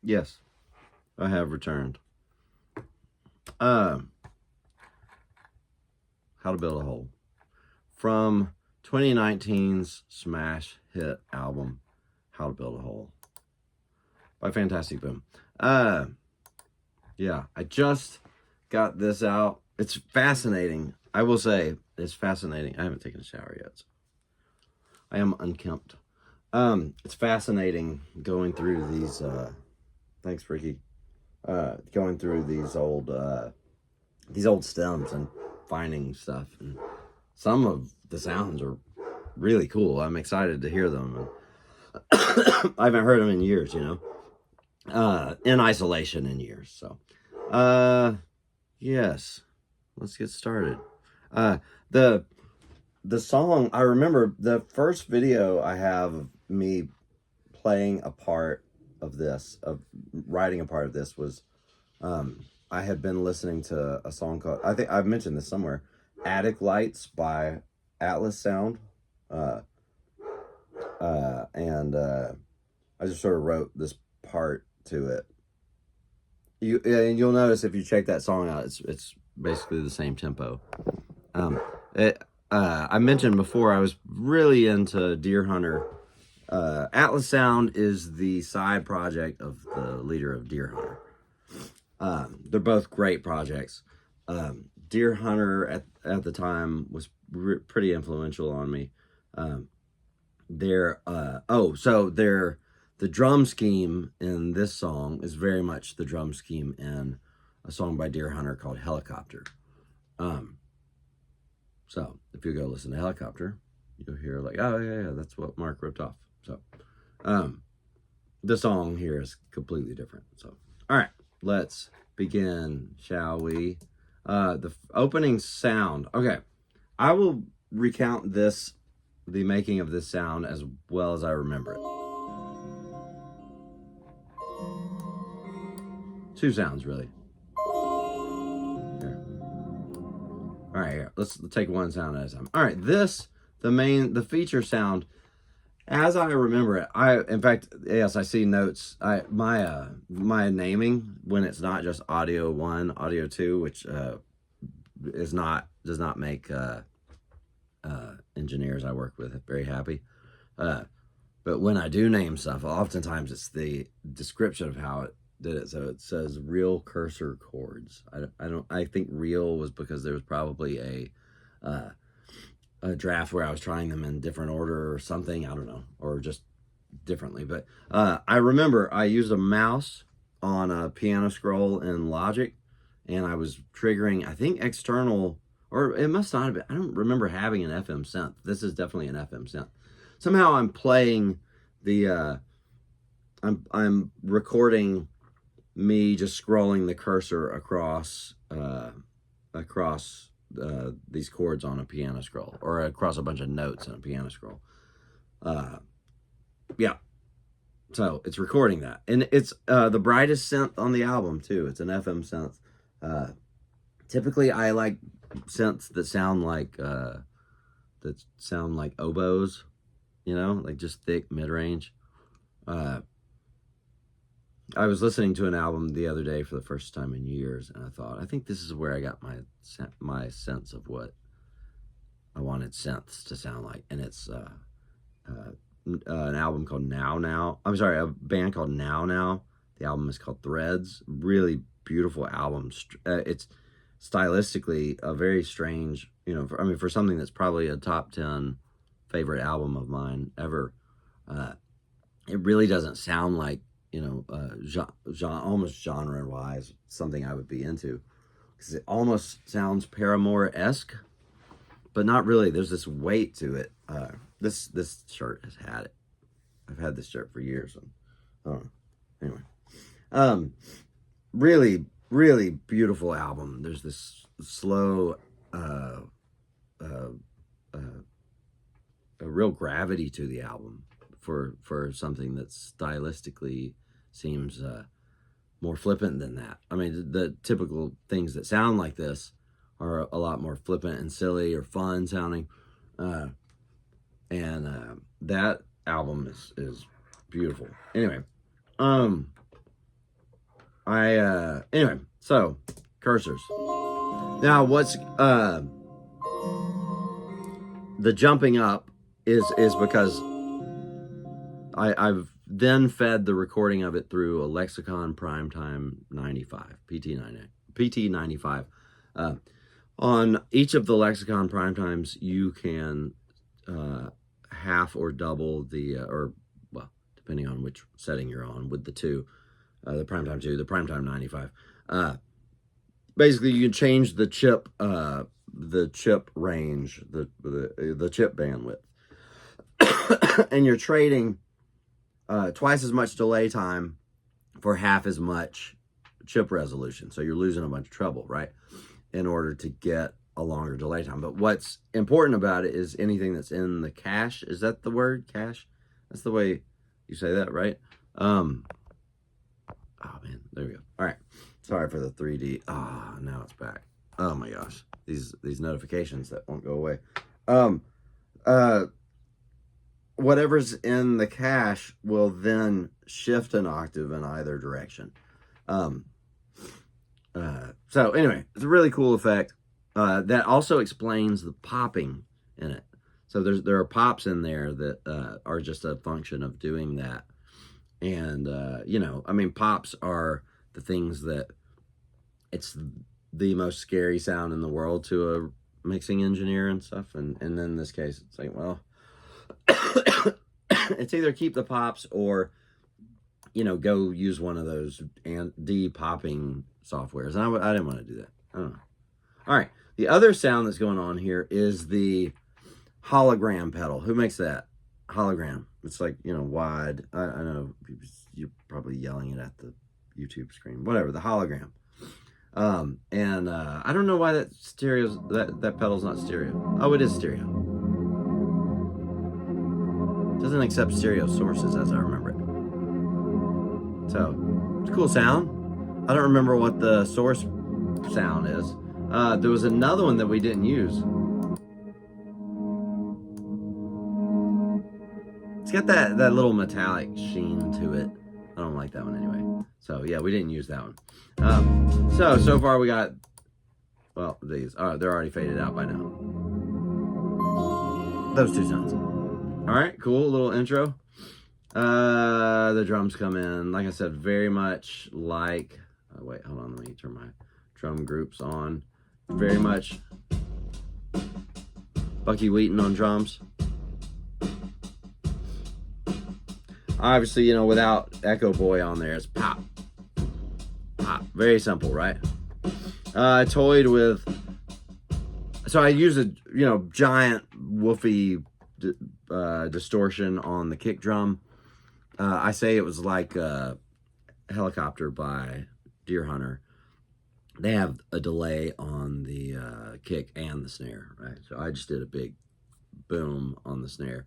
Yes, I have returned. How to Build a Hole. From 2019's smash hit album, How to Build a Hole by Fantasticboom. Yeah, I just got this out. It's fascinating. I will say, it's fascinating. I haven't taken a shower yet. So I am unkempt. It's fascinating going through these, thanks, Ricky. Going through these old stems and finding stuff, and some of the sounds are really cool. I'm excited to hear them. I haven't heard them in years, in isolation in years. So, yes, let's get started. The song, I remember the first video I have of me playing a part of this, of writing a part of this, was I had been listening to a song called, I think I've mentioned this somewhere, Attic Lights by Atlas Sound. And I just sort of wrote this part to it. And you'll notice if you check that song out, it's basically the same tempo. I mentioned before I was really into Deer Hunter. Atlas Sound is the side project of the leader of Deer Hunter. They're both great projects. Deer Hunter at the time was pretty influential on me. The drum scheme in this song is very much the drum scheme in a song by Deer Hunter called Helicopter. So if you go listen to Helicopter, you'll hear like, oh yeah, that's what Mark ripped off. So the song here is completely different. So all right, let's begin, shall we? The opening sound. Okay, I will recount the making of this sound as well as I remember it. Two sounds, really. Here. All right, here. Let's take one sound at a time. All right, the feature sound, as I remember it. In fact, yes, I see notes. My naming, when it's not just audio 1, audio 2, which does not make engineers I work with very happy. But when I do name stuff, oftentimes it's the description of how it did it. So it says real cursor chords. I think real was because there was probably a draft where I was trying them in different order or something. I don't know, or just differently. But I remember I used a mouse on a piano scroll in Logic, and I was triggering, I think, external, or it must not have been. I don't remember having an FM synth. This is definitely an FM synth. Somehow I'm playing the I'm recording me just scrolling the cursor across these chords on a piano scroll, or across a bunch of notes on a piano scroll. Yeah, so it's recording that, and it's the brightest synth on the album too. It's an FM synth. Typically I like synths that sound like oboes, like just thick mid-range. I was listening to an album the other day for the first time in years, and I thought, I think this is where I got my sense of what I wanted synths to sound like. And it's an album called Now. I'm sorry, a band called Now. The album is called Threads. Really beautiful album. It's stylistically a very strange, for something that's probably a top 10 favorite album of mine ever. It really doesn't sound like, almost genre-wise, something I would be into, because it almost sounds Paramore-esque, but not really. There's this weight to it. This shirt has had it. I've had this shirt for years. And I don't know. Anyway, really, really beautiful album. There's this slow, a real gravity to the album for something that stylistically seems more flippant than that. I mean, the typical things that sound like this are a lot more flippant and silly or fun sounding. And that album is beautiful. Anyway, Anyway, so cursors. Now, what's the jumping up is because I've then fed the recording of it through a Lexicon Primetime 95, PT95. On each of the Lexicon Primetimes, you can half or double the, well, depending on which setting you're on with the two, the Primetime 2, the Primetime 95. Basically, you can change the chip range, the chip bandwidth, and you're trading twice as much delay time for half as much chip resolution. So you're losing a bunch of treble, right? In order to get a longer delay time. But what's important about it is anything that's in the cache. Is that the word? Cache? That's the way you say that, right? Oh man, there we go. All right. Sorry for the 3D. Ah, now it's back. Oh my gosh. These notifications that won't go away. Whatever's in the cache will then shift an octave in either direction. So anyway, it's a really cool effect. That also explains the popping in it. So there are pops in there that are just a function of doing that. And, you know, I mean, pops are the things that it's the most scary sound in the world to a mixing engineer and stuff. And in this case, it's like, well, it's either keep the pops or, you know, go use one of those de-popping softwares. And I didn't want to do that. I don't know. All right. The other sound that's going on here is the hologram pedal. Who makes that? Hologram. It's like, you know, wide. I know you're probably yelling it at the YouTube screen. Whatever, the hologram. I don't know why that pedal's not stereo. Oh, it is stereo. It doesn't accept stereo sources as I remember it. So, it's a cool sound. I don't remember what the source sound is. There was another one that we didn't use. It's got that little metallic sheen to it. I don't like that one anyway. So yeah, we didn't use that one. So far we got, well, these. They're already faded out by now. Those two sounds. All right, cool little intro. The drums come in, like I said, very much like. Wait, hold on. Let me turn my drum groups on. Very much Bucky Wheaton on drums. Obviously, you know, without Echo Boy on there, it's pop. Pop. Very simple, right? I toyed with... So I used a, you know, giant woofy distortion on the kick drum. I say it was like a Helicopter by Deer Hunter. They have a delay on the kick and the snare, right? So I just did a big boom on the snare.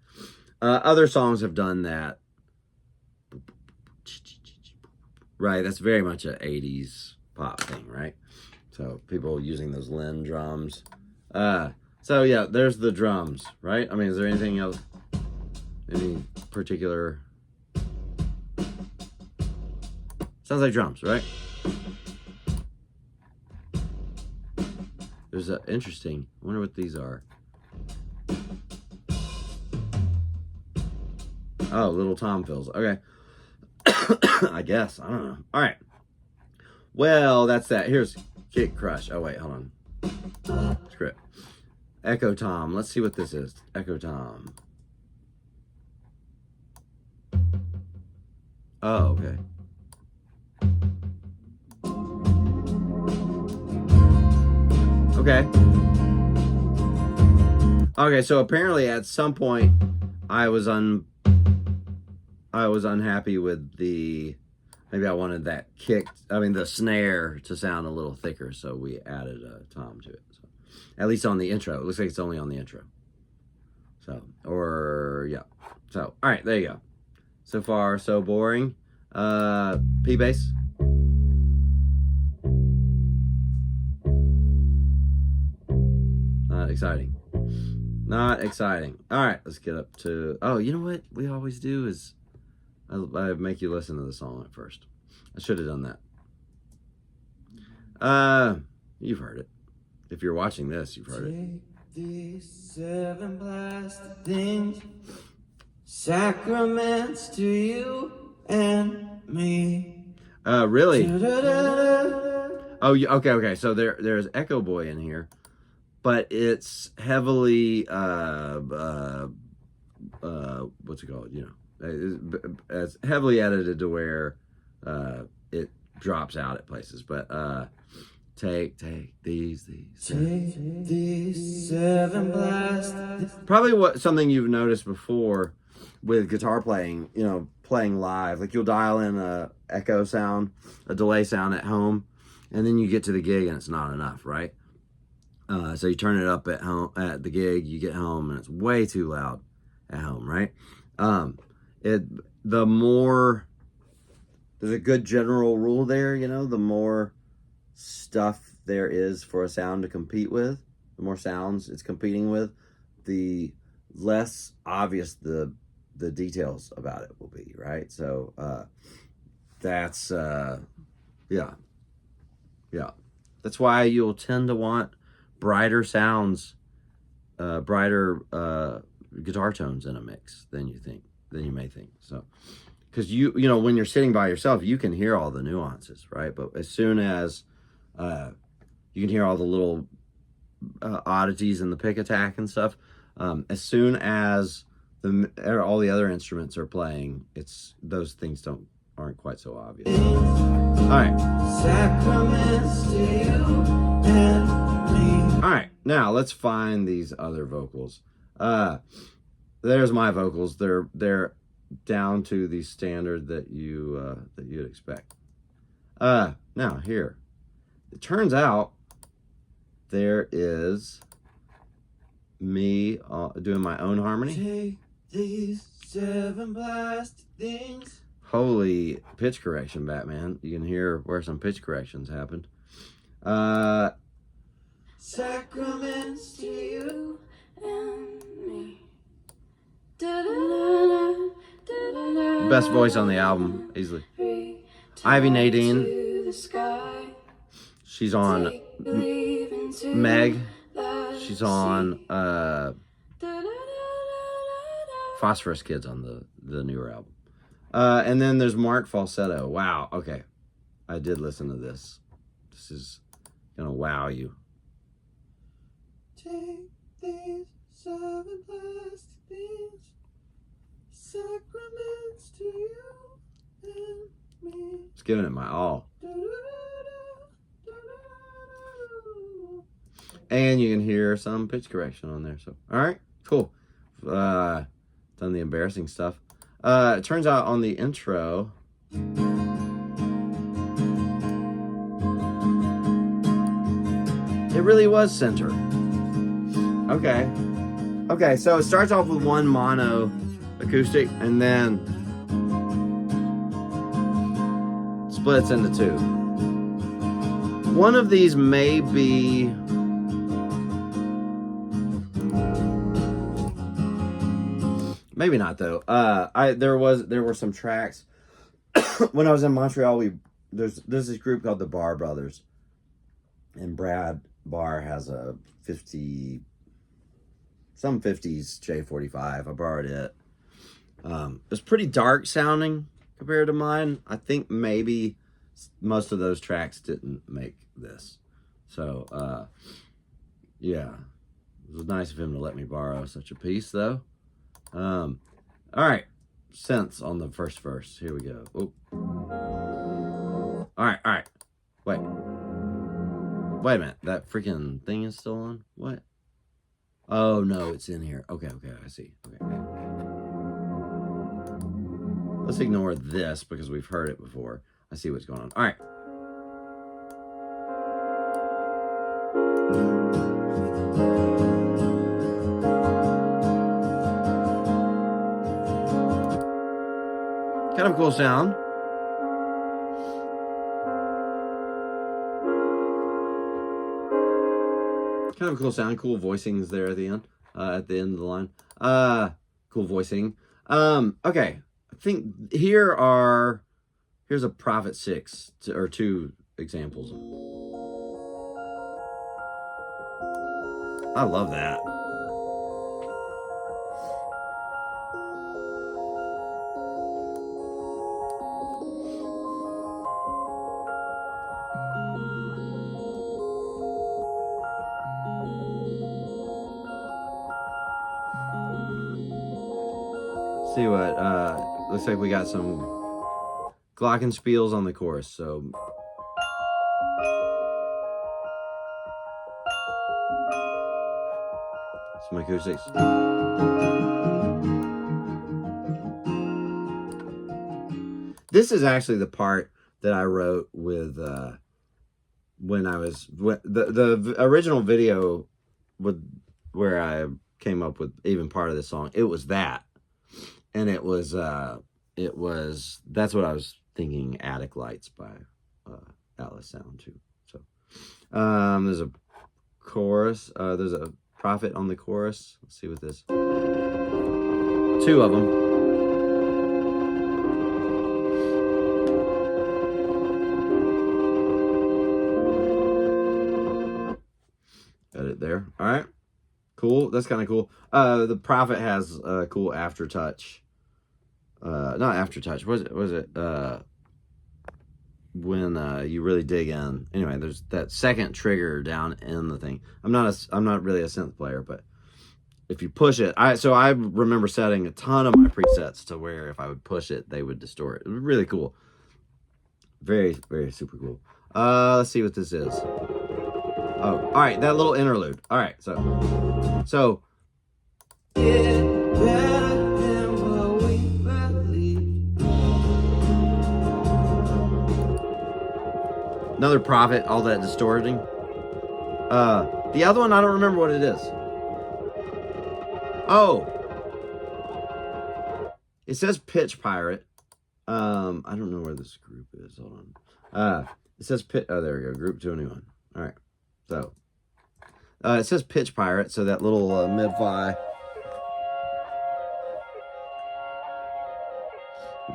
Other songs have done that. Right, that's very much an 80s pop thing, right? So people using those Linn drums. So yeah, there's the drums, right? I mean, is there anything else? Any particular? Sounds like drums, right? There's a interesting. I wonder what these are. Oh, little tom fills. Okay. I guess. I don't know. All right. Well, that's that. Here's Kick Crush. Oh, wait. Hold on. Screw it. Echo Tom. Let's see what this is. Echo Tom. Oh, okay. Okay. Okay, so apparently at some point I was unhappy with maybe I wanted that the snare to sound a little thicker, so we added a tom to it. So, at least on the intro. It looks like it's only on the intro. So, yeah. So, all right, there you go. So far, so boring. P bass. Not exciting. Not exciting. All right, let's get up to... Oh, you know what we always do is... I make you listen to the song at first. I should have done that. You've heard it. If you're watching this, you've heard it. Take these 7 blasted things, sacraments to you and me. Really? Oh, okay. So there's Echo Boy in here, but it's heavily what's it called? You know, it's heavily edited to where it drops out at places. But take these. Take these 7 blasted. Probably something you've noticed before with guitar playing, you know, playing live. Like you'll dial in a echo sound, a delay sound at home, and then you get to the gig and it's not enough, right? So you turn it up at home at the gig, you get home and it's way too loud at home, right? The more there's a good general rule there, you know, the more stuff there is for a sound to compete with, the more sounds it's competing with, the less obvious the details about it will be, right? So that's yeah. That's why you'll tend to want brighter sounds, brighter guitar tones in a mix than you may think. So because you know when you're sitting by yourself, you can hear all the nuances, right? But as soon as you can hear all the little oddities in the pick attack and stuff, as soon as all the other instruments are playing, those things aren't quite so obvious. All right. Sacraments to you and me. All right, now let's find these other vocals. There's my vocals. They're down to the standard that you'd expect. Now here, it turns out there is me doing my own harmony. Take these 7 blasted things. Holy pitch correction, Batman! You can hear where some pitch corrections happened. Sacraments to you and me. Best voice on the album, easily. Ivy Nadine. She's on Meg. She's on Phosphorus Kids on the newer album. And then there's Mark Falsetto. Wow, okay. I did listen to this. This is gonna wow you. Take these 7 plastic things, sacraments to you and me. It's giving it my all. And you can hear some pitch correction on there. So, all right, cool. Done the embarrassing stuff. It turns out on the intro, it really was center. Okay, so it starts off with one mono acoustic and then splits into two. One of these may be maybe not though. There were some tracks when I was in Montreal. There's this group called the Barr Brothers, and Brad Barr has a 50s J45. I borrowed it. It's pretty dark sounding compared to mine. I think maybe most of those tracks didn't make this. So yeah, it was nice of him to let me borrow such a piece though. All right, synths on the first verse. Here we go. Oh. All right. Wait a minute. That freaking thing is still on? What? Oh no, it's in here. Okay, I see. Okay. Let's ignore this because we've heard it before. I see what's going on. All right. Kind of cool sound. Cool voicings there at the end of the line. Cool voicing. Okay, I think here's a Prophet 6 or 2 examples. I love that. See what, looks like we got some glockenspiels on the chorus, so. Some acoustics. This is actually the part that I wrote with, when I was, the original video with, where I came up with even part of this song, it was that. And it was, that's what I was thinking, Attic Lights by Atlas Sound too. So, there's a chorus, there's a prophet on the chorus. Let's see what this, 2 of them. Got it there. All right. Cool. That's kind of cool. The prophet has a cool aftertouch. Not aftertouch. Was it? When you really dig in. Anyway, there's that second trigger down in the thing. I'm not really a synth player, but if you push it, I remember setting a ton of my presets to where if I would push it, they would distort. It was really cool. Very, very super cool. Let's see what this is. Oh, all right, that little interlude. All right, so Get better than what we believe. another prophet, all that distorting. The other one, I don't remember what it is. Oh, it says Pitch Pirate. I don't know where this group is. Hold on. It says oh, there we go. Group 21. All right. So, it says Pitch Pirate. So that little mid-fi.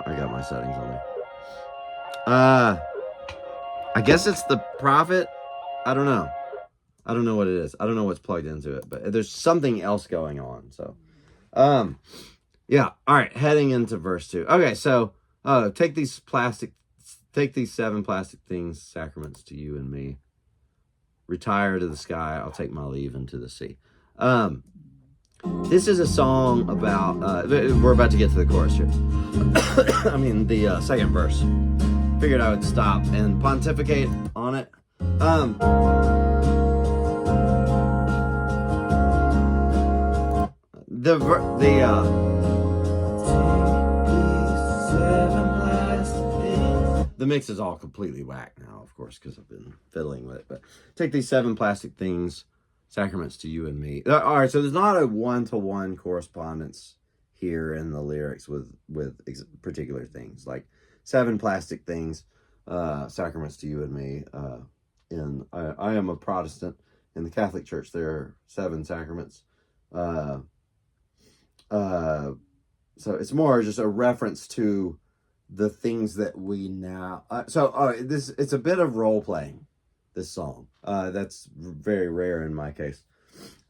I got my settings on there. I guess it's the prophet. I don't know. I don't know what it is. I don't know what's plugged into it, but there's something else going on. So, yeah. All right. Heading into verse 2. Okay. So, take these 7 plastic things, sacraments to you and me. Retire to the sky. I'll take my leave into the sea. This is a song about, we're about to get to the chorus here. I mean, the second verse. Figured I would stop and pontificate on it. The mix is all completely whack now, of course, because I've been fiddling with it. But take these 7 plastic things, sacraments to you and me. All right, so there's not a one-to-one correspondence here in the lyrics with particular things. Like 7 plastic things, sacraments to you and me. I am a Protestant. In the Catholic Church, there are 7 sacraments. So it's more just a reference to the things that we now. It's a bit of role playing. This song, that's very rare in my case.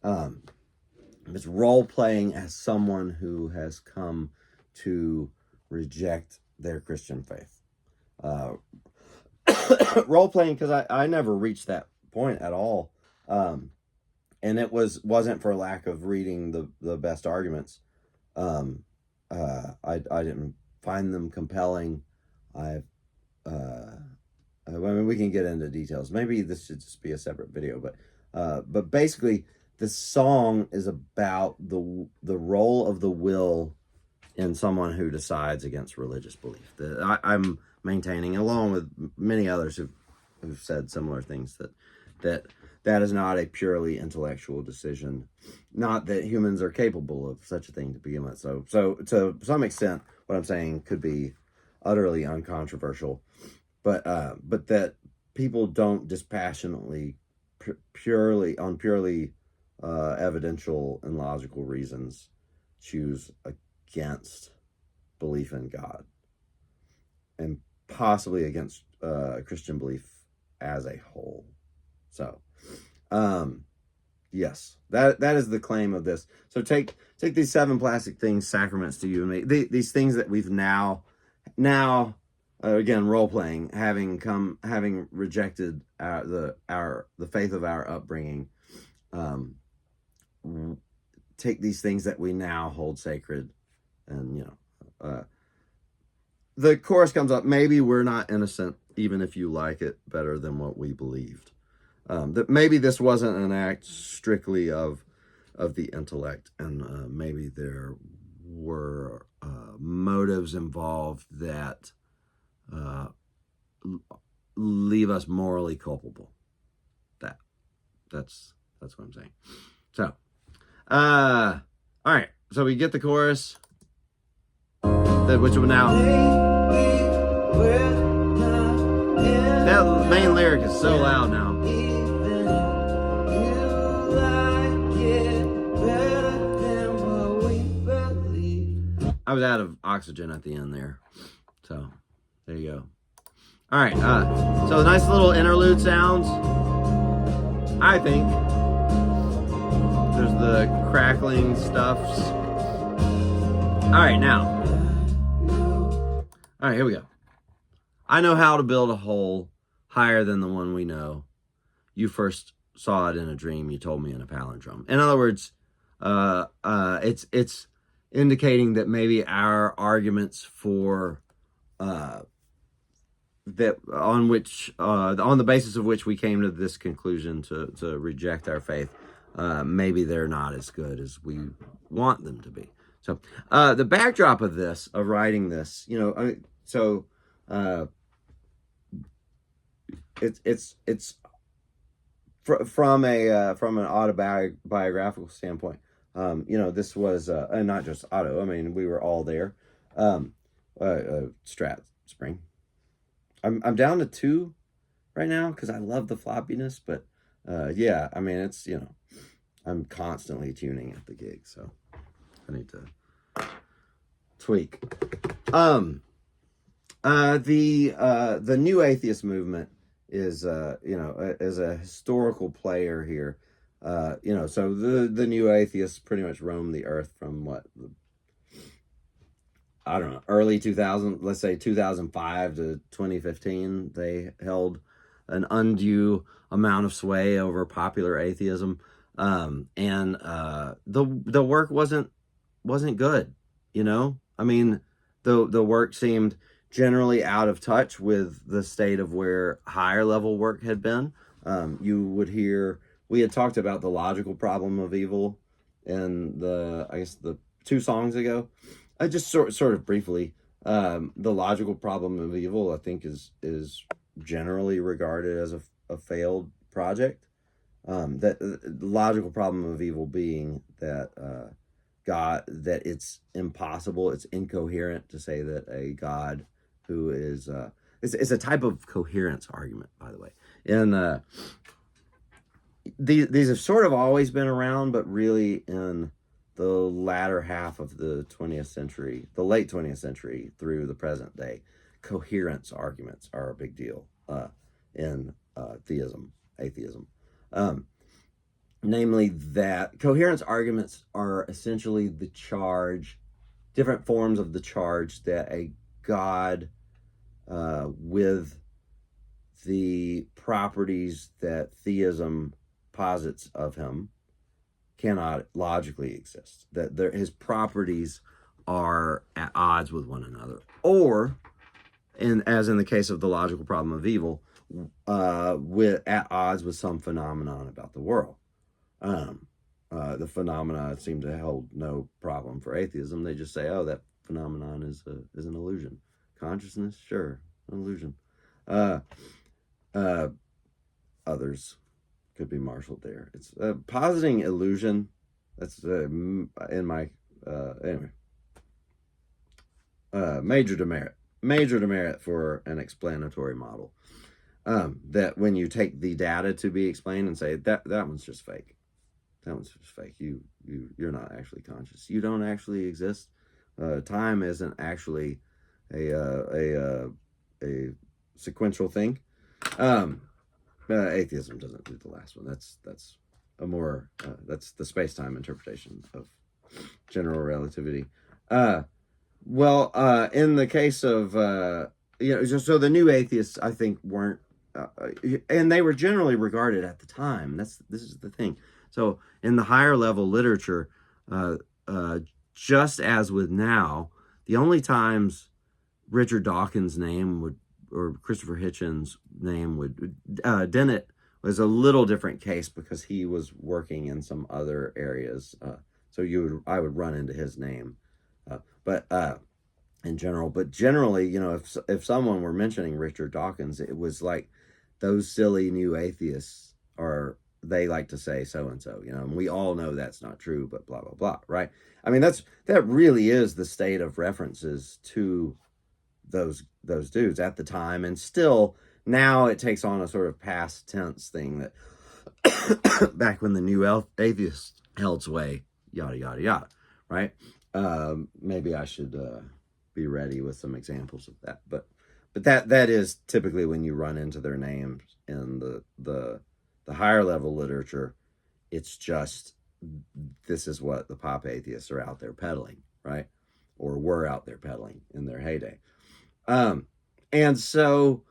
It's role playing as someone who has come to reject their Christian faith. Role playing because I never reached that point at all, and it wasn't for lack of reading the best arguments. I didn't find them compelling. I mean, we can get into details. Maybe this should just be a separate video, but basically, the song is about the role of the will in someone who decides against religious belief. I'm maintaining, along with many others who've said similar things, that is not a purely intellectual decision. Not that humans are capable of such a thing to begin with. So to some extent, what I'm saying could be utterly uncontroversial, but that people don't dispassionately, purely evidential and logical reasons choose against belief in God, and possibly against Christian belief as a whole. So, Yes, that is the claim of this. So take these 7 plastic things, sacraments to you and me. These things that we've now again, role playing, having rejected the faith of our upbringing. Take these things that we now hold sacred, and the chorus comes up. Maybe we're not innocent, even if you like it better than what we believed. That maybe this wasn't an act strictly of the intellect, and maybe there were motives involved that leave us morally culpable. That's what I'm saying. So, all right. So we get the chorus, which will now. That main lyric is so loud now. I was out of oxygen at the end there. So, there you go. All right. So nice little interlude sounds. I think there's the crackling stuffs. All right, now. All right, here we go. I know how to build a hole higher than the one we know. You first saw it in a dream. You told me in a palindrome. In other words, it's indicating that maybe our arguments for that on the basis of which we came to this conclusion to reject our faith, maybe they're not as good as we want them to be. So the backdrop of writing this, it's from an autobiographical standpoint. This was and not just auto. I mean, we were all there. Strat Spring. I'm down to 2 right now because I love the floppiness, but yeah, I mean, it's I'm constantly tuning at the gig, so I need to tweak. The new atheist movement is as a historical player here. So the new atheists pretty much roamed the earth from I don't know, early 2000, let's say 2005 to 2015. They held an undue amount of sway over popular atheism. And the work wasn't good, I mean, the work seemed generally out of touch with the state of where higher level work had been. You would hear, we had talked about the logical problem of evil in the 2 songs ago. I just sort of briefly, the logical problem of evil, I think, is generally regarded as a failed project. That the logical problem of evil being that God, that it's impossible, it's incoherent to say that a God who is it's a type of coherence argument, by the way. And these have sort of always been around, but really in the latter half of the 20th century, the late 20th century through the present day, coherence arguments are a big deal in atheism. Namely that coherence arguments are essentially different forms of the charge that a God with the properties that theism posits of him cannot logically exist. That his properties are at odds with one another, or, as in the case of the logical problem of evil, at odds with some phenomenon about the world. The phenomena seem to hold no problem for atheism. They just say, "Oh, that phenomenon is an illusion." Consciousness, sure, an illusion. Others could be marshaled there. It's positing illusion. That's in my anyway. Major demerit for an explanatory model. That when you take the data to be explained and say that one's just fake. That one's just fake. You're not actually conscious. You don't actually exist. Time isn't actually a sequential thing. Atheism doesn't do the last one. That's that's the space-time interpretation of general relativity. Well, in the case of so the new atheists, I think, weren't, and they were generally regarded at the time. This is the thing. So in the higher level literature, uh, just as with now, the only times Richard Dawkins' name would, or Christopher Hitchens' name would, Dennett was a little different case because he was working in some other areas. So I would run into his name, but in general. But generally, if someone were mentioning Richard Dawkins, it was like those silly new atheists, or they like to say so and so, and we all know that's not true, but blah blah blah, right? I mean, that really is the state of references to those dudes at the time, and still now it takes on a sort of past tense thing that back when the new atheists held sway, yada yada yada, right? Maybe I should be ready with some examples of that, but that is typically when you run into their names in the higher level literature. It's just, this is what the pop atheists are out there peddling, right? Or were out there peddling in their heyday. And so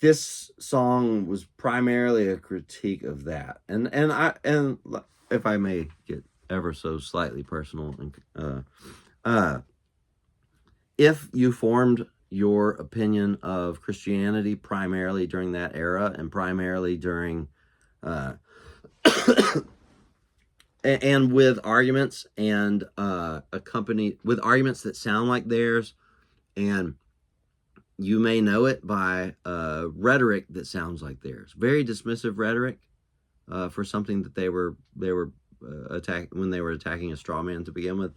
this song was primarily a critique of that. And if I may get ever so slightly personal, if you formed your opinion of Christianity primarily during that era, and primarily during and with arguments and accompanied with arguments that sound like theirs, and you may know it by rhetoric that sounds like theirs, very dismissive rhetoric for something that they were when they were attacking a straw man to begin with.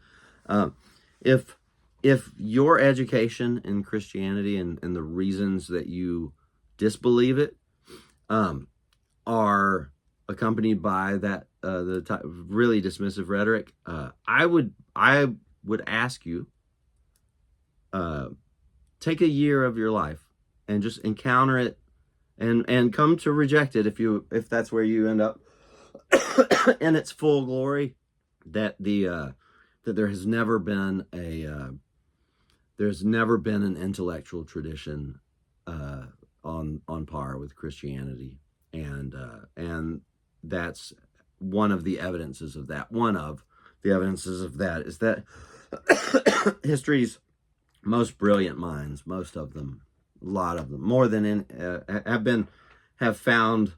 If your education in Christianity and the reasons that you disbelieve it are accompanied by that really dismissive rhetoric, I would ask you, take a year of your life and just encounter it and come to reject it if that's where you end up in its full glory. That there has never been an intellectual tradition on par with Christianity, and that's one of the evidences of that. One of the evidences of that is that history's most brilliant minds, most of them, a lot of them, more than have found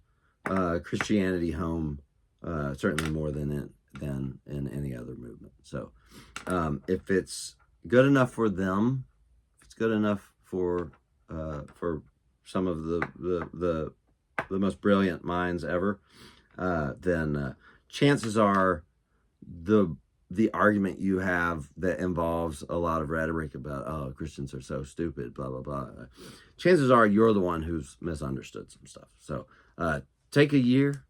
Christianity home, certainly more than in any other movement. So if it's good enough for them, if it's good enough for some of the most brilliant minds ever, then chances are the argument you have that involves a lot of rhetoric about, Christians are so stupid, blah blah blah, chances are you're the one who's misunderstood some stuff. So take a year,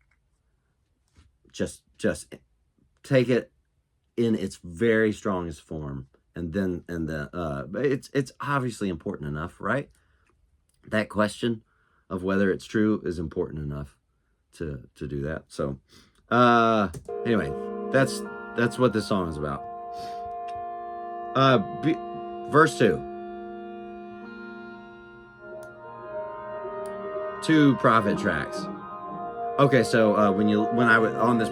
just take it in its very strongest form, and then it's obviously important enough, right? That question of whether it's true is important enough to do that. So anyway, that's what this song is about. Verse 2. 2 prophet tracks. Okay, so when I would on this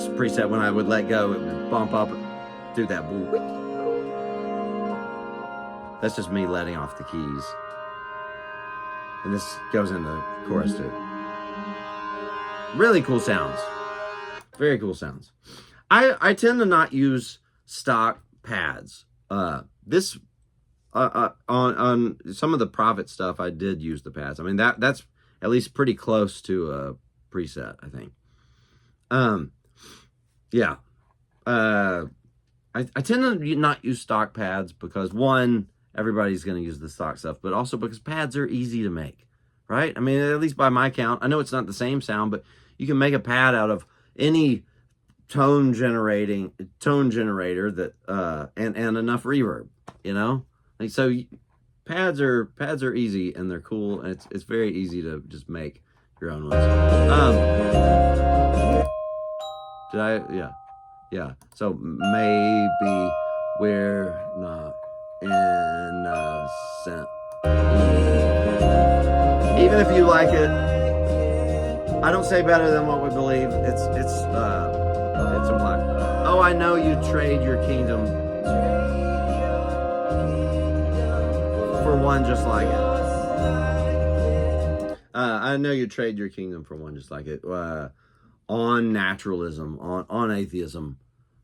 preset, when I would let go, it would bump up, do that. That's just me letting off the keys. And this goes in the chorus too. Really cool sounds. Very cool sounds. I tend to not use stock pads. On some of the prophet stuff, I did use the pads. I mean, that's at least pretty close to a preset, I think. Yeah. I tend to not use stock pads because, one, everybody's going to use the stock stuff, but also because pads are easy to make, right? I mean, at least by my count, I know it's not the same sound, but you can make a pad out of any tone generator that and enough reverb, like, so pads are easy, and they're cool, and it's very easy to just make your own ones. Did I? Yeah. So maybe we're not innocent. Even if you like it, I don't say better than what we believe. It's a black. Oh, I know you trade your kingdom for one just like it. I know you trade your kingdom for one just like it. On naturalism, on atheism,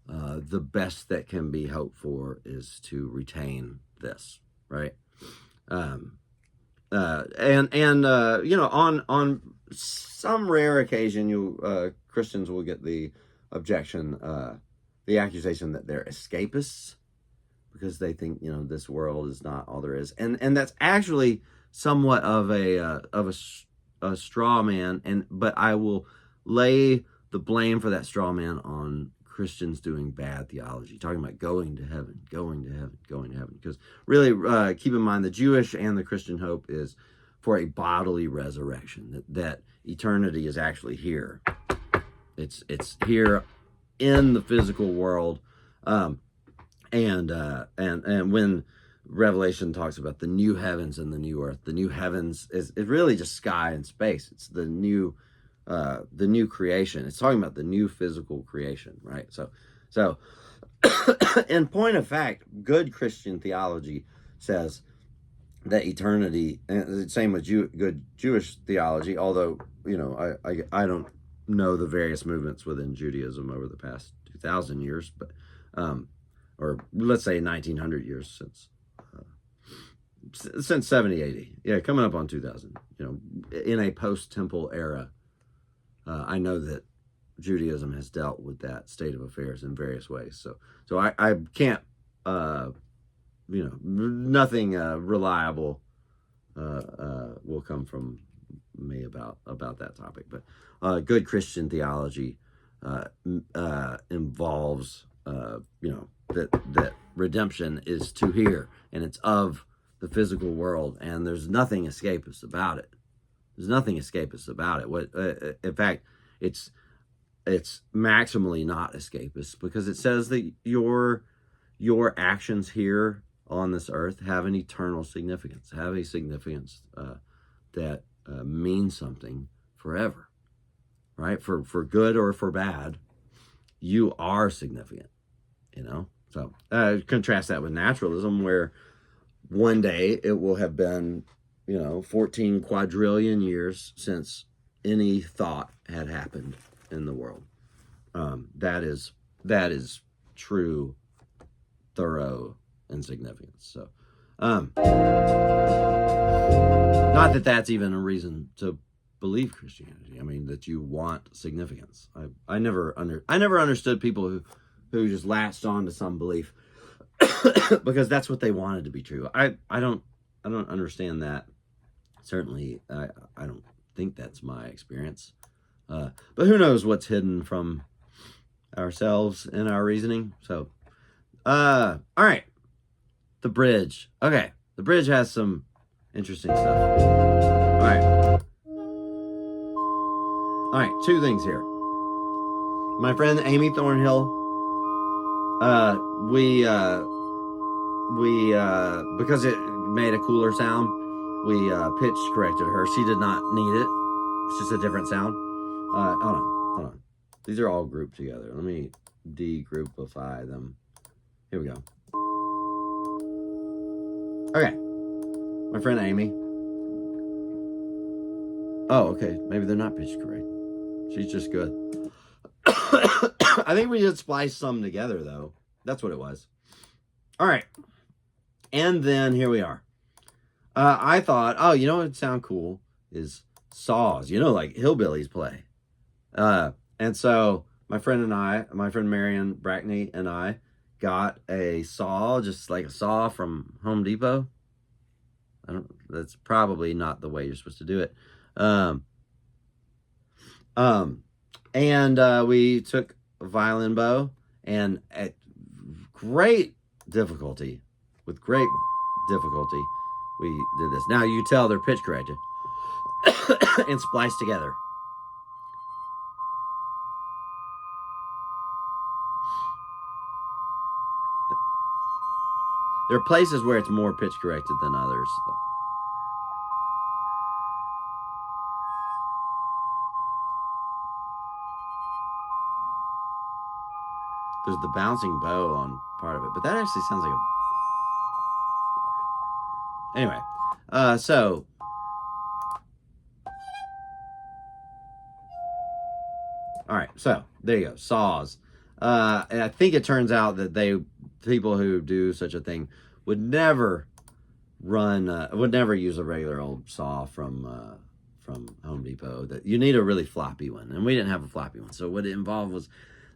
the best that can be hoped for is to retain this, right? And you know, on some rare occasion, you Christians will get the objection, the accusation that they're escapists because they think, you know, this world is not all there is, and that's actually somewhat of a straw man, but I will lay the blame for that straw man on Christians doing bad theology, talking about going to heaven, because really, keep in mind, the Jewish and the Christian hope is for a bodily resurrection, that eternity is actually here. It's here in the physical world, and when Revelation talks about the new heavens and the new earth, the new heavens is really just sky and space. It's the new creation. It's talking about the new physical creation, right? So in point of fact, good Christian theology says that eternity, and same with good Jewish theology, although, you know, I don't know the various movements within Judaism over the past 2,000 years, but or let's say 1,900 years since 70 AD. Yeah, coming up on 2,000. You know, in a post-temple era, I know that Judaism has dealt with that state of affairs in various ways. So I can't, you know, nothing reliable will come from me about that topic. But good Christian theology involves, you know, that redemption is to here, and it's of the physical world, and there's nothing escapist about it. There's nothing escapist about it. What, in fact, it's maximally not escapist, because it says that your actions here on this earth have an eternal significance, have a significance that means something forever, right? For good or for bad, you are significant, you know? So contrast that with naturalism, where one day it will have been, you know, 14 quadrillion years since any thought had happened in the world. That is true, thorough insignificance. So, not that that's even a reason to believe Christianity. I mean, that you want significance. I never understood people who just latched on to some belief because that's what they wanted to be true. I don't understand that. Certainly, I don't think that's my experience. But who knows what's hidden from ourselves in our reasoning. So, all right. The bridge. Okay. The bridge has some interesting stuff. All right. All right. Two things here. My friend Amy Thornhill, we because it made a cooler sound, we pitch corrected her. She did not need it. It's just a different sound. Hold on. These are all grouped together. Let me degroupify them. Here we go. Okay. My friend Amy. Oh, okay. Maybe they're not pitched correct. She's just good. I think we just spliced some together, though. That's what it was. All right. And then here we are. I thought, oh, you know what would sound cool is saws. You know, like hillbillies play. And so my friend Marion Brackney and I got a saw, just like a saw from Home Depot. That's probably not the way you're supposed to do it. And we took a violin bow, and with great difficulty, we did this. Now you tell they're pitch corrected. and spliced together. There are places where it's more pitch corrected than others. There's the bouncing bow on part of it, but that actually sounds like a... Anyway, so... All right, so there you go, saws. And I think it turns out that people who do such a thing would never use a regular old saw from Home Depot. That you need a really floppy one, and we didn't have a floppy one. So what it involved was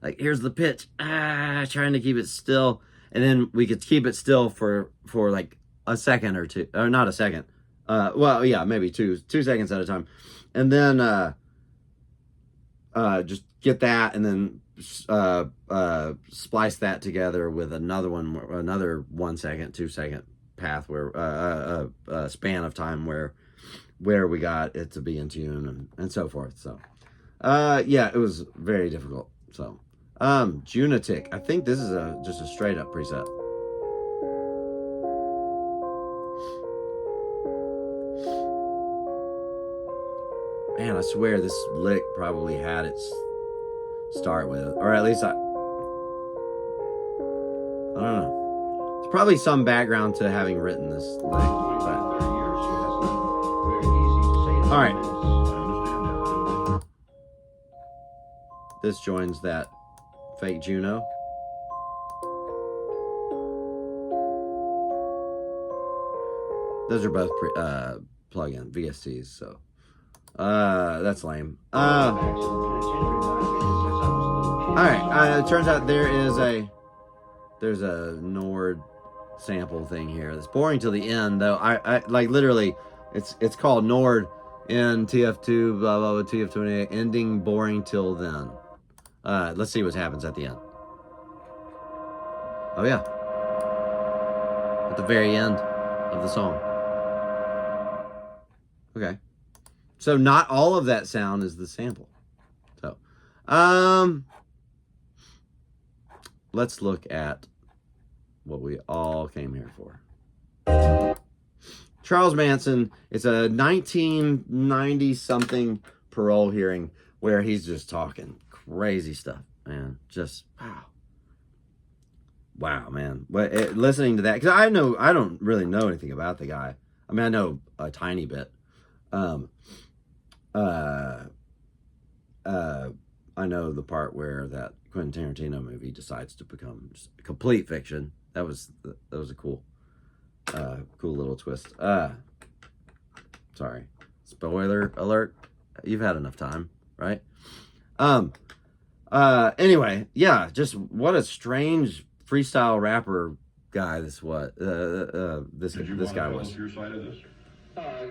like, here's the pitch, trying to keep it still, and then we could keep it still for like a second or two, or not a second. Well, yeah, maybe two seconds at a time, and then just get that, and then splice that together with another 1 second, 2 second path where span of time where we got it to be in tune and so forth. So yeah, it was very difficult. So Junatic, I think this is just a straight up preset. Man, I swear this lick probably had its start with, or at least I don't know. It's probably some background to having written this lick. But... All right. This joins that fake Juno. Those are both plug-in VSTs, so that's lame. All right. It turns out there's a Nord sample thing here that's boring till the end, though. I like literally, it's called Nord in TF2 blah blah blah TF28 ending boring till then. Let's see what happens at the end. Oh yeah, at the very end of the song. Okay, so not all of that sound is the sample. So, let's look at what we all came here for. Charles Manson. It's a 1990-something parole hearing where he's just talking crazy stuff, man. Just wow, man. But listening to that, because I don't really know anything about the guy. I mean, I know a tiny bit. I know the part where that Quentin Tarantino movie decides to become complete fiction. That was a cool little twist. Sorry, spoiler alert. You've had enough time, right? Anyway, yeah, just what a strange freestyle rapper guy this guy was. Your side of this?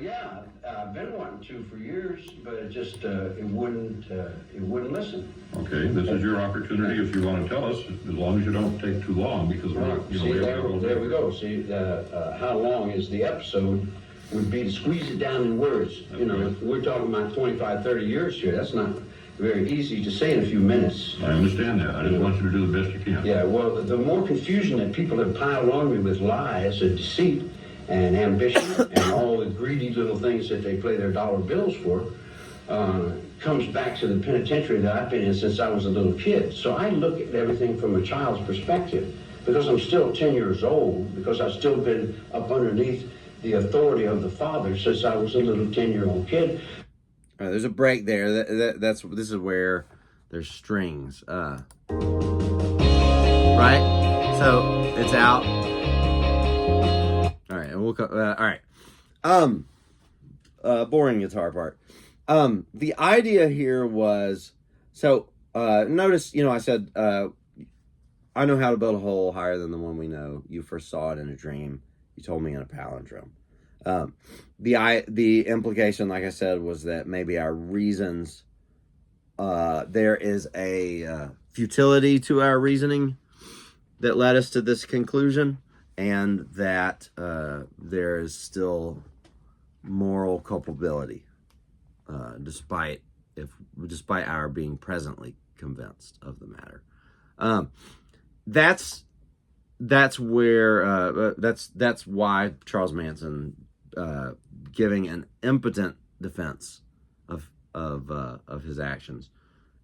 Yeah, I've been wanting to for years, but it just it wouldn't listen. Okay, this is your opportunity if you want to tell us, as long as you don't take too long, because we're not, there we go. See, how long is the episode would be to squeeze it down in words. If we're talking about 25, 30 years here, that's not very easy to say in a few minutes. I understand that. I just want you to do the best you can. Yeah, well, the more confusion that people have piled on me with lies and deceit and ambition and all the greedy little things that they play their dollar bills for comes back to the penitentiary that I've been in since I was a little kid. So I look at everything from a child's perspective because I'm still 10 years old, because I've still been up underneath the authority of the Father since I was a little 10-year-old kid. All right, there's a break there. This is where there's strings. Right? So it's out. All right, and we'll all right. Boring guitar part. The idea here was, so notice, I said I know how to build a hole higher than the one we know. You first saw it in a dream. You told me in a palindrome. The implication, like I said, was that maybe our reasons, there is a futility to our reasoning that led us to this conclusion, and that there is still moral culpability despite our being presently convinced of the matter. Um, that's where that's why Charles Manson giving an impotent defense of his actions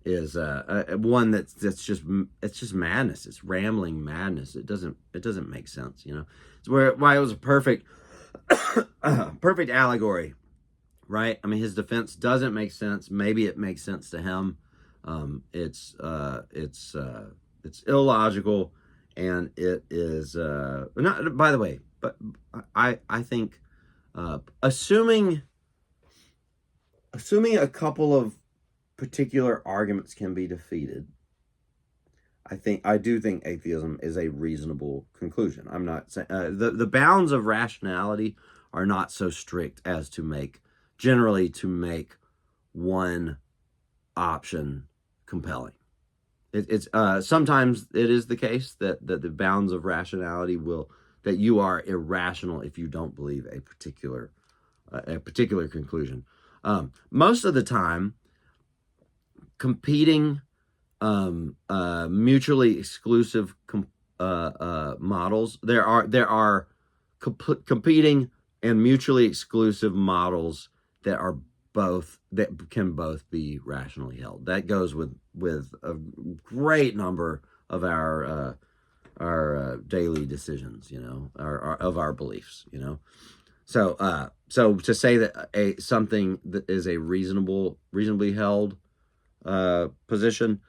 is one that's just madness. It's rambling madness. It doesn't make sense. It's why it was a perfect perfect allegory, right? I mean, his defense doesn't make sense. Maybe it makes sense to him. It's illogical, and it is not. By the way, but I think assuming a couple of particular arguments can be defeated, I do think atheism is a reasonable conclusion. I'm not saying the bounds of rationality are not so strict as to make one option compelling. It's sometimes it is the case that the bounds of rationality that you are irrational if you don't believe a particular conclusion. Most of the time, competing mutually exclusive models. There are competing and mutually exclusive models that can both be rationally held. That goes with a great number of our daily decisions, of our beliefs, So to say that something that is a reasonably held position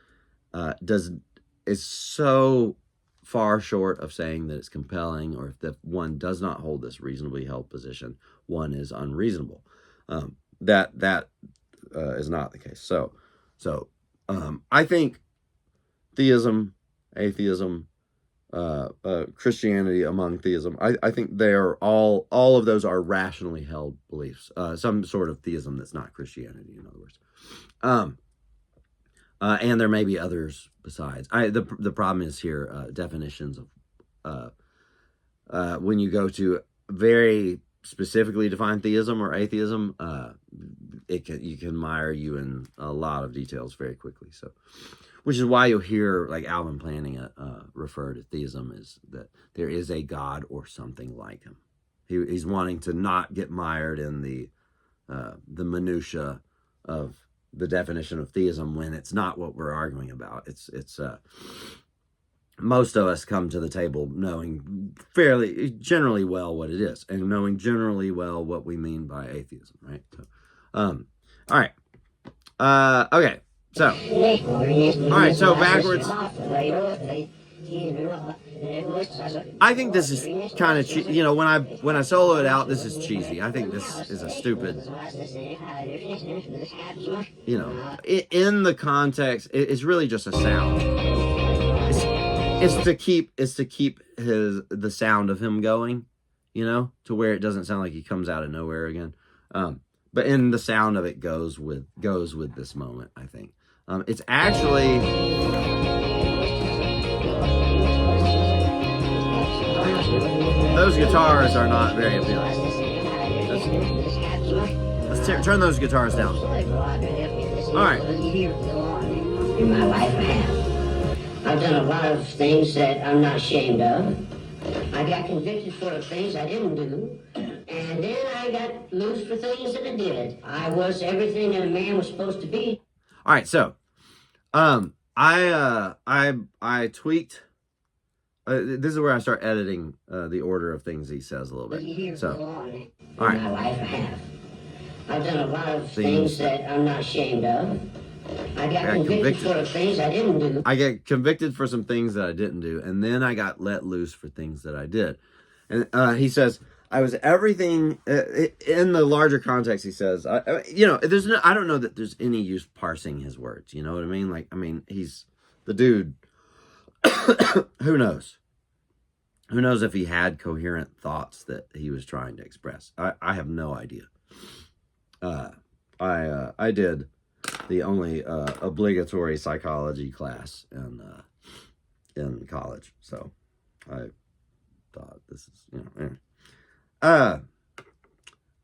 is so far short of saying that it's compelling, or if one does not hold this reasonably held position, one is unreasonable. That is not the case. So I think theism, atheism, Christianity among theism, I think they are all of those are rationally held beliefs. Some sort of theism that's not Christianity, in other words. And there may be others besides. The problem is here definitions of when you go to very specifically define theism or atheism, you can mire you in a lot of details very quickly. So, which is why you'll hear like Alvin Plantinga refer to theism as that there is a God or something like him. He's wanting to not get mired in the minutia of the definition of theism when it's not what we're arguing about. It's most of us come to the table knowing generally well what it is, and knowing generally well what we mean by atheism, right? So, all right. Okay. So, all right. So backwards. I think this is kind of when I solo it out, this is cheesy. I think this is a stupid. In the context, it's really just a sound. It's to keep the sound of him going, to where it doesn't sound like he comes out of nowhere again. But in the sound of it goes with this moment, I think. It's actually those guitars are not very appealing. Let's turn those guitars down. All right. In my life, I have. I've done a lot of things that I'm not ashamed of. I got convicted for the things I didn't do, and then I got loose for things that I did. I was everything that a man was supposed to be. All right, so I tweaked. This is where I start editing the order of things he says a little bit. So, all right. In my life, I have. I've done a lot of things that I'm not ashamed of. I got convicted for the things I didn't do. I got convicted for some things that I didn't do, and then I got let loose for things that I did. And he says, I was everything in the larger context. He says, I don't know that there's any use parsing his words. You know what I mean? He's the dude. Who knows? Who knows if he had coherent thoughts that he was trying to express? I have no idea. I did the only obligatory psychology class in college, so I thought this is anyway.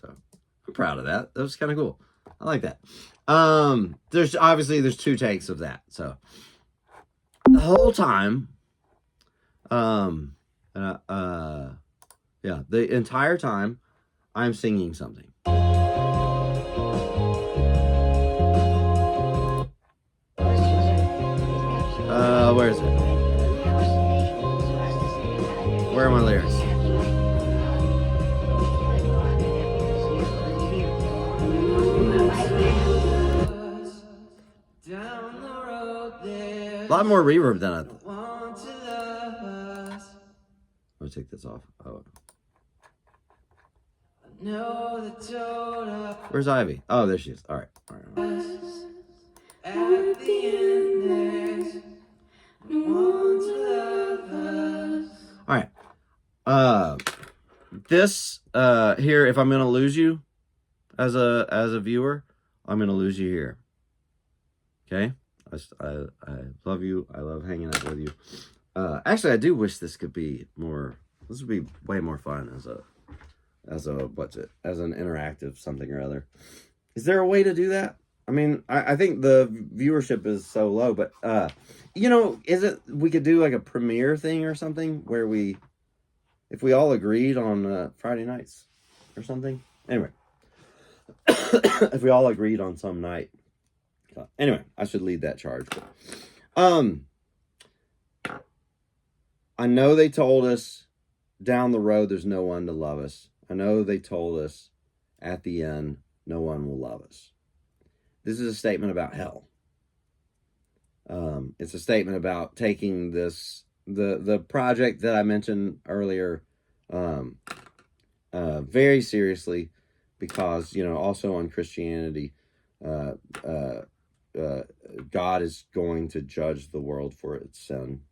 So I'm proud of that. That was kind of cool. I like that. There's two takes of that. So the whole time, yeah, the entire time I'm singing something. Where is it? Where are my lyrics? Down the road there. A lot more reverb than I thought. Want to love us. Let me take this off. Oh. Know the total. Where's Ivy? Oh, there she is. All right. At the end there's want to love us. All right. This here, if I'm gonna lose you as a viewer, I'm gonna lose you here. Okay. I love you. I love hanging out with you. Actually, I do wish this could be more. This would be way more fun as an interactive something or other. Is there a way to do that? I mean, I think the viewership is so low, but we could do like a premiere thing or something where if we all agreed on Friday nights or something. Anyway, if we all agreed on some night. Anyway, I should lead that charge. I know they told us down the road there's no one to love us. I know they told us at the end no one will love us. This is a statement about hell. It's a statement about taking the project that I mentioned earlier very seriously, because also on Christianity, God is going to judge the world for its sin,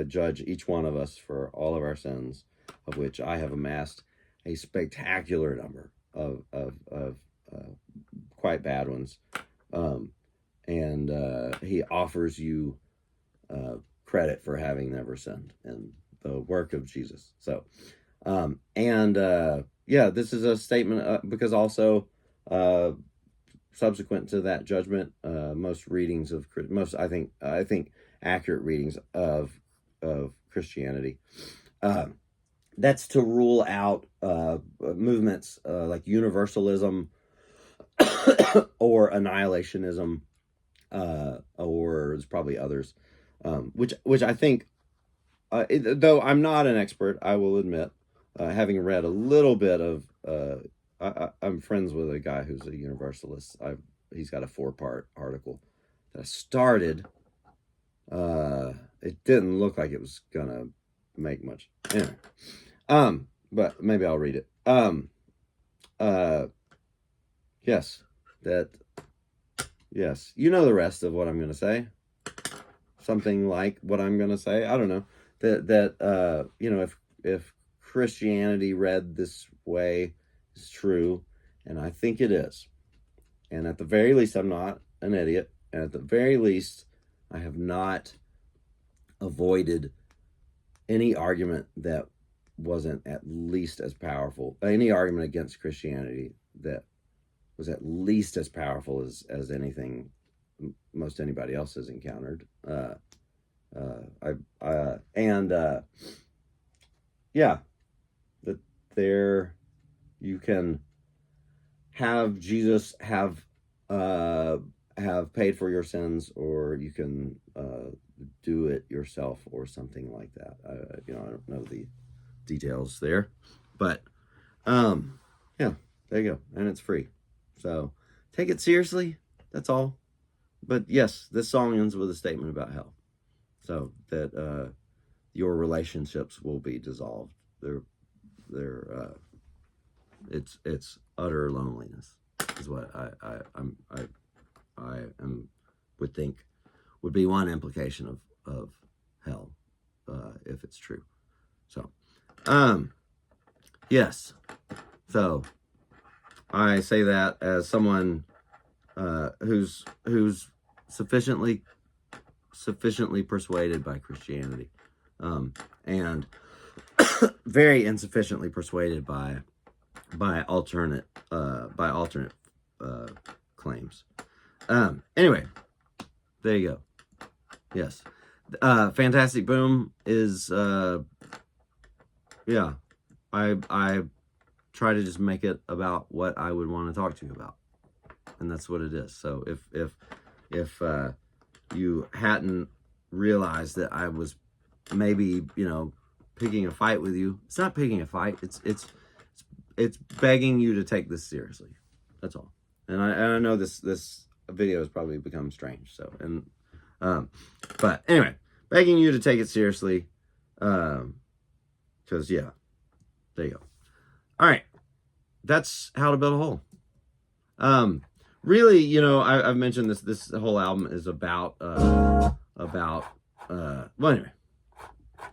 judge each one of us for all of our sins, of which I have amassed a spectacular number of quite bad ones. And he offers you credit for having never sinned in the work of Jesus. So, this is a statement because also subsequent to that judgment, most I think accurate readings of Christianity, that's to rule out movements like universalism or annihilationism, or there's probably others, which I think, though I'm not an expert, I will admit, having read a little bit of, I'm friends with a guy who's a universalist. He's got a 4-part article that I started. It didn't look like it was gonna make much. Anyway, but maybe I'll read it. Yes, you know the rest of what I'm gonna say. Something like what I'm gonna say. I don't know. That if Christianity read this way is true, and I think it is. And at the very least, I'm not an idiot. And at the very least, I have not avoided any argument that wasn't at least as powerful. Any argument against Christianity that was at least as powerful as anything most anybody else has encountered. That there you can have Jesus have paid for your sins, or you can do it yourself, or something like that. I don't know the details there, but there you go, and it's free. So take it seriously. That's all. But yes, this song ends with a statement about hell, so that your relationships will be dissolved. It's utter loneliness is what I would think would be one implication of hell, if it's true. So yes, so I say that as someone who's sufficiently persuaded by Christianity, and very insufficiently persuaded by alternate claims. Anyway, there you go. Yes, Fantasticboom is I try to just make it about what I would want to talk to you about, and that's what it is. So if you hadn't realized that I was maybe picking a fight with you, it's not picking a fight. It's begging you to take this seriously. That's all. And I know this video has probably become strange. So but anyway, begging you to take it seriously, because there you go. All right, that's how to build a hole. Really, I've mentioned this whole album is about well, anyway.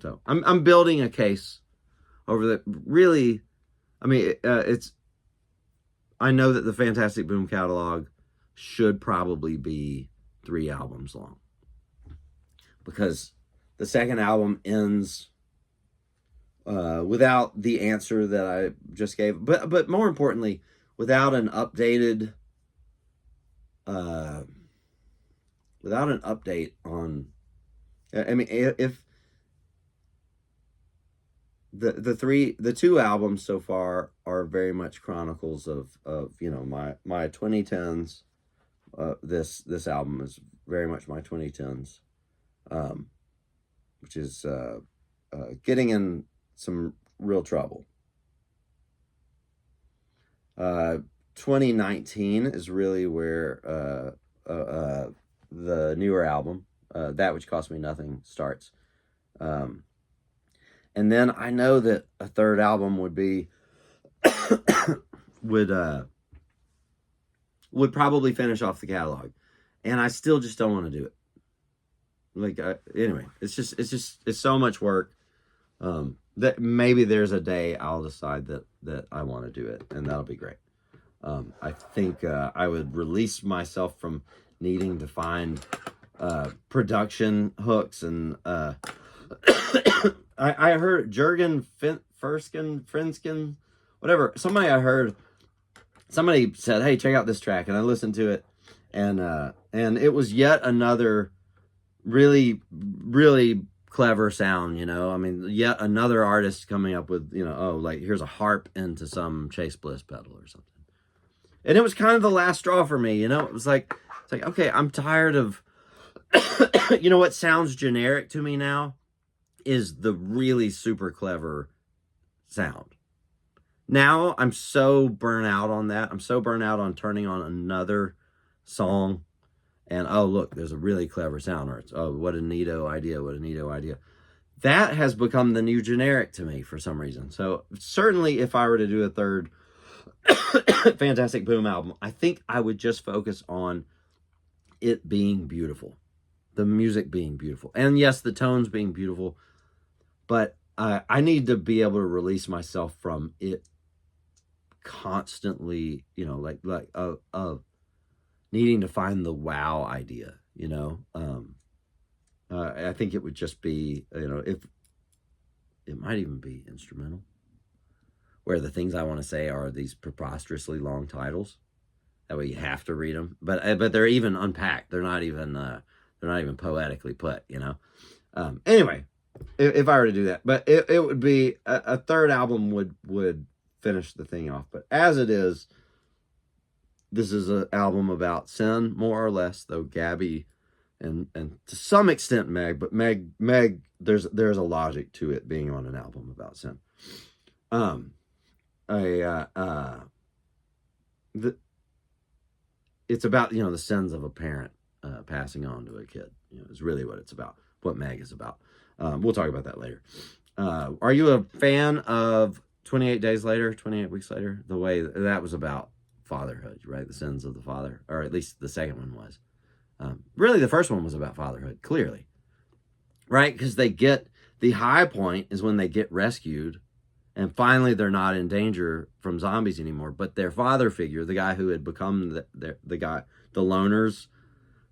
So I'm building a case over the really. I mean, I know that the Fantasticboom catalog should probably be 3 albums long, because the second album ends without the answer that I just gave, but more importantly, without an update on. I mean, if the 2 albums so far are very much chronicles of my 2010s. This album is very much my 2010s, which is getting in some real trouble. 2019 is really where the newer album, That Which Cost Me Nothing, starts. And then I know that a third album would be would probably finish off the catalog, and I still just don't want to do it. Anyway, it's so much work that maybe there's a day I'll decide that I want to do it, and that'll be great. I think I would release myself from needing to find production hooks and I heard Jurgen Frinskin, whatever. Somebody said, "Hey, check out this track," and I listened to it, and it was yet another really, really clever sound. I mean, yet another artist coming up with like here's a harp into some Chase Bliss pedal or something, and it was kind of the last straw for me. It was like okay, I'm tired of what sounds generic to me now is the really super clever sound. Now I'm so burnt out on that. I'm so burnt out on turning on another song and, oh, look, there's a really clever sound, or it's, oh, what a neato idea, what a neato idea. That has become the new generic to me for some reason. So certainly if I were to do a third Fantastic Boom album, I think I would just focus on it being beautiful, the music being beautiful, and yes, the tones being beautiful, but I need to be able to release myself from it constantly, like needing to find the wow idea, I think it would just be, if it might even be instrumental, where the things I want to say are these preposterously long titles. That way you have to read them, but they're even unpacked. They're not even poetically put. Anyway, if I were to do that, but it would be a third album would finish the thing off. But as it is, this is an album about sin, more or less, though Gabby and to some extent Meg, but Meg, there's a logic to it being on an album about sin. It's about, the sins of a parent passing on to a kid. Is really what it's about. What Meg is about. We'll talk about that later. Are you a fan of 28 Days Later, 28 Weeks Later? The way that was about fatherhood, right? The sins of the father, or at least the second one was. Really, the first one was about fatherhood, clearly, right? Because the high point is when they get rescued, and finally they're not in danger from zombies anymore. But their father figure, the guy who had become the guy, the loners,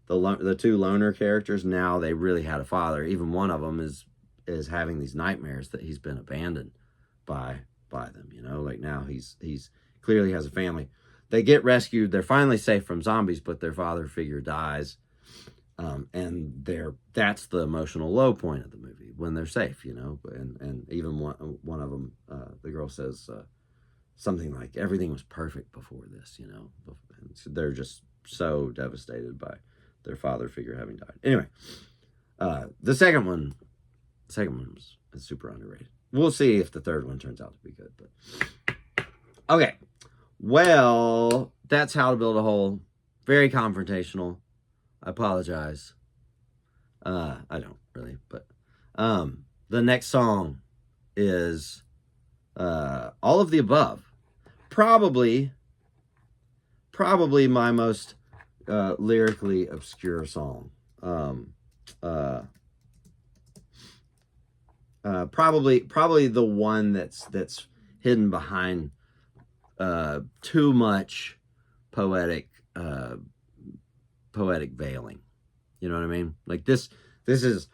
the two loner characters, now they really had a father. Even one of them is having these nightmares that he's been abandoned by them. Like now he's clearly has a family. They get rescued. They're finally safe from zombies, but their father figure dies. And that's the emotional low point of the movie when they're safe, and even one of them, the girl says something like, everything was perfect before this, and so they're just so devastated by their father figure having died. Anyway, the second one is super underrated. We'll see if the third one turns out to be good, but okay. Well, that's How to Build a Hole. Very confrontational. I apologize. I don't really, but the next song is All of the Above. Probably my most lyrically obscure song. Probably the one that's hidden behind too much poetic veiling. You know what I mean? Like this is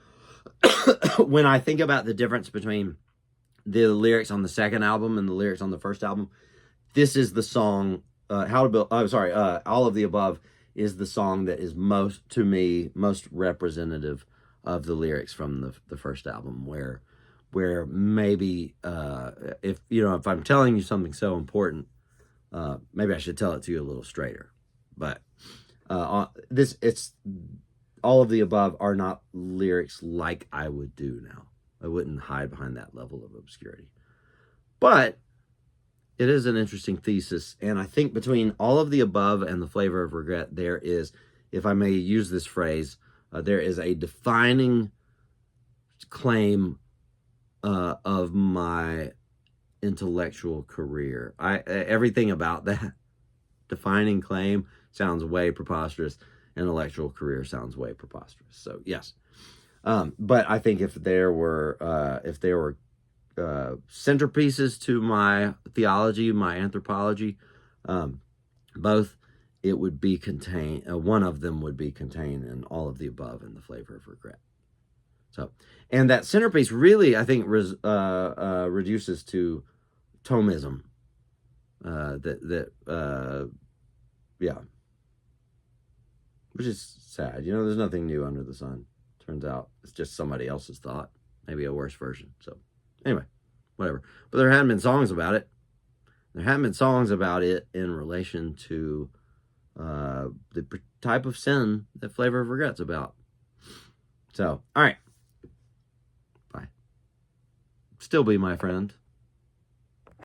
when I think about the difference between the lyrics on the second album and the lyrics on the first album, this is the song All of the Above is the song that is most representative of the lyrics from the first album, where maybe if I'm telling you something so important, maybe I should tell it to you a little straighter. But it's All of the Above are not lyrics like I would do now. I wouldn't hide behind that level of obscurity. But it is an interesting thesis, and I think between All of the Above and The Flavor of Regret, there is, if I may use this phrase, there is a defining claim of my intellectual career. Everything about that defining claim sounds way preposterous. Intellectual career sounds way preposterous. So yes, but I think if there were centerpieces to my theology, my anthropology, both, it would be contained. One of them would be contained in All of the Above and The Flavor of Regret. So, and that centerpiece really, I think, reduces to Thomism. Yeah. Which is sad. There's nothing new under the sun. Turns out it's just somebody else's thought. Maybe a worse version. So, anyway, whatever. But there hadn't been songs about it. There hadn't been songs about it in relation to the type of sin that Flavor of Regret's about. So, all right. Bye. Still be my friend.